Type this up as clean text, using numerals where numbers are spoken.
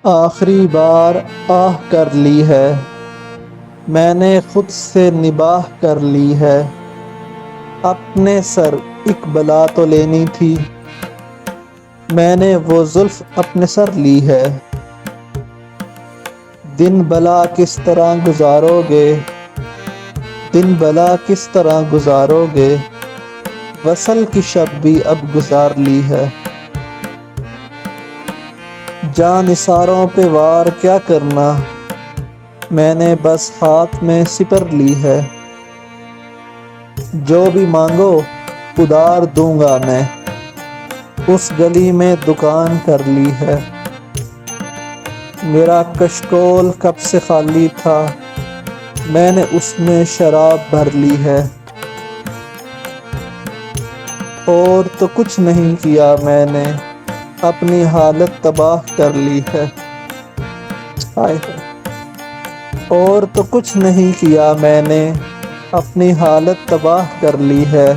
آخری بار آہ کر لی ہے، میں نے خود سے نباہ کر لی ہے۔ اپنے سر ایک بلا تو لینی تھی، میں نے وہ زلف اپنے سر لی ہے۔ دن بلا کس طرح گزارو گے، دن بلا کس طرح گزارو گے، وصل کی شب بھی اب گزار لی ہے۔ جاں نثاروں پہ وار کیا کرنا، میں نے بس ہاتھ میں سپر لی ہے۔ جو بھی مانگو ادار دوں گا میں، اس گلی میں دکان کر لی ہے۔ میرا کشکول کب سے خالی تھا، میں نے اس میں شراب بھر لی ہے۔ اور تو کچھ نہیں کیا میں نے، اپنی حالت تباہ کر لی ہے۔ ہائے ہائے۔ اور تو کچھ نہیں کیا میں نے، اپنی حالت تباہ کر لی ہے۔